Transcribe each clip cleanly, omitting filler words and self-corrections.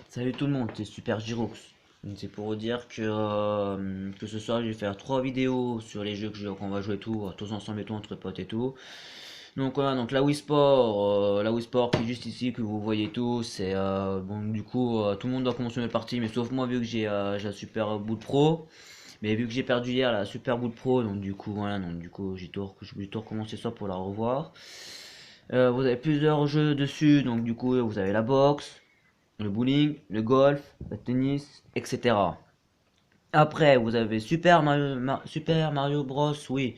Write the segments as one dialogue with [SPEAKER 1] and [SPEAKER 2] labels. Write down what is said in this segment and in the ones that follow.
[SPEAKER 1] Salut tout le monde, c'est Super Girox. C'est pour vous dire que ce soir je vais faire 3 vidéos sur les jeux qu'on va jouer tous ensemble et tout, entre potes et tout. Donc voilà, donc la Wii Sport qui est juste ici, que vous voyez tout, c'est bon du coup tout le monde doit commencer une partie, mais sauf moi vu que j'ai la Super Boot Pro. Mais vu que j'ai perdu hier la Super Boot Pro, donc du coup voilà, donc du coup je vais tout recommencer ça pour la revoir. Vous avez plusieurs jeux dessus, donc du coup vous avez la boxe, le bowling, le golf, le tennis, etc. Après, vous avez Super Mario Bros. Oui.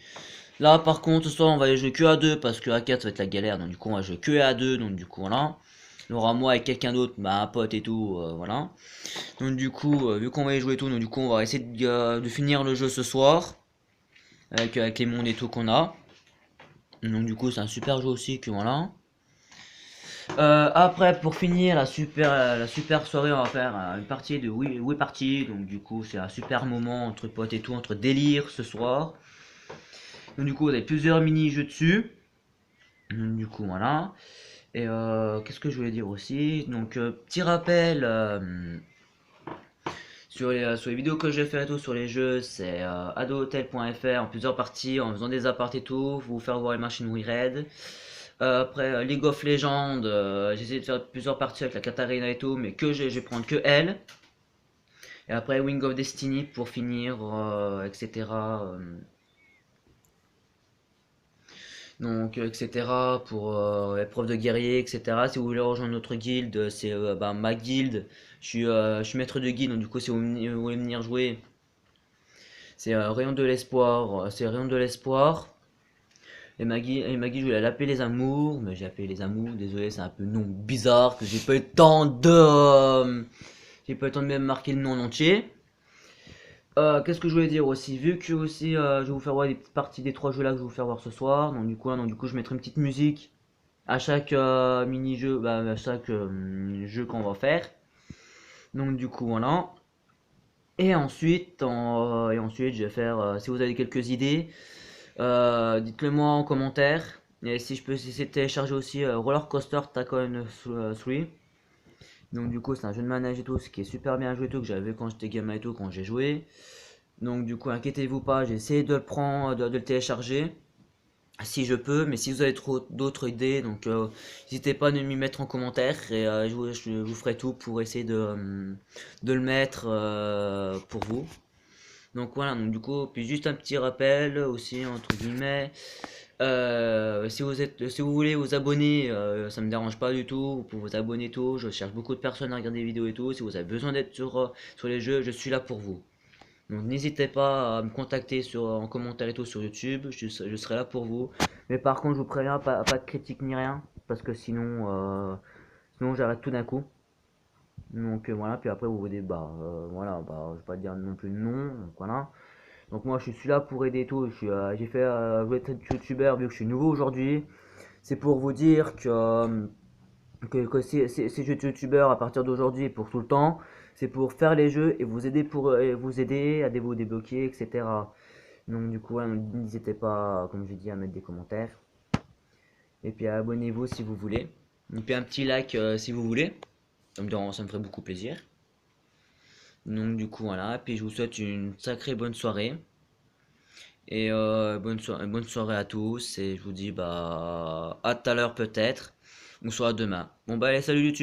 [SPEAKER 1] Là, par contre, ce soir, on va y jouer que à deux parce que à 4 ça va être la galère. Donc, du coup, on va jouer que à deux. Donc, du coup, voilà. Il y aura moi et quelqu'un d'autre, bah, un pote et tout. Voilà. Donc, du coup, vu qu'on va y jouer tout, donc, du coup, on va essayer de finir le jeu ce soir avec les mondes et tout qu'on a. Donc, du coup, c'est un super jeu aussi que voilà. Après, pour finir la super soirée, on va faire une partie de Wii Party. Donc, du coup, c'est un super moment entre potes et tout, entre délire ce soir. Donc, du coup, vous avez plusieurs mini-jeux dessus. Donc, du coup, voilà. Et qu'est-ce que je voulais dire aussi? Donc, petit rappel sur les vidéos que j'ai fait et tout sur les jeux, c'est adohotel.fr en plusieurs parties, en faisant des apartés et tout, vous faire voir les machines Wii Red. Après League of Legends, j'ai essayé de faire plusieurs parties avec la Katarina et tout, mais je vais prendre que elle. Et après Wing of Destiny pour finir, etc. Donc, etc. pour épreuve de guerrier, etc. Si vous voulez rejoindre notre guilde, c'est bah, ma guilde. Je suis maître de guilde, donc du coup, si vous voulez venir jouer, c'est Rayon de l'Espoir. C'est Rayon de l'Espoir. Et Maggie, je voulais l'appeler les amours, mais j'ai appelé les amours. Désolé, c'est un peu nom bizarre que j'ai pas eu le temps j'ai pas eu le temps de même marquer le nom en entier. Qu'est-ce que je voulais dire aussi? Vu que aussi je vais vous faire voir des petites parties des 3 jeux là que je vais vous faire voir ce soir. Donc du coup je mettrai une petite musique à chaque mini-jeu, bah, à chaque jeu qu'on va faire. Donc du coup voilà. Et ensuite je vais faire, si vous avez quelques idées, dites-le moi en commentaire. Et si je peux essayer de télécharger aussi Roller Coaster Tycoon 3. Donc du coup c'est un jeu de manège et tout, ce qui est super bien joué et tout, que j'avais quand j'étais gamin et tout, quand j'ai joué. Donc du coup inquiétez-vous pas, j'ai essayé de le prendre, de le télécharger si je peux, mais si vous avez trop d'autres idées, donc n'hésitez pas à m'y mettre en commentaire et je vous ferai tout pour essayer de le mettre pour vous. Donc voilà, donc du coup, puis juste un petit rappel aussi entre guillemets, si vous voulez vous abonner, ça me dérange pas du tout, vous pouvez vous abonner et tout, je cherche beaucoup de personnes à regarder des vidéos et tout, si vous avez besoin d'être sur les jeux, je suis là pour vous. Donc n'hésitez pas à me contacter en commentaire et tout sur YouTube, je serai là pour vous. Mais par contre, je vous préviens, pas de critique ni rien, parce que sinon j'arrête tout d'un coup. Donc voilà, puis après vous vous dites, voilà, je vais pas dire non plus non, donc voilà. Donc moi je suis là pour aider et tout, j'ai fait jouer être youtubeur vu que je suis nouveau aujourd'hui. C'est pour vous dire que ces jeux de youtubeur à partir d'aujourd'hui et pour tout le temps, c'est pour faire les jeux et vous aider à vous débloquer, etc. Donc du coup, voilà, n'hésitez pas, comme je dis, à mettre des commentaires. Et puis abonnez-vous si vous voulez. Et puis un petit like si vous voulez. Ça me ferait beaucoup plaisir. Donc du coup voilà. Et puis je vous souhaite une sacrée bonne soirée. Et bonne soirée à tous. Et je vous dis bah à tout à l'heure peut-être. Ou soit à demain. Bon bah allez, salut YouTube.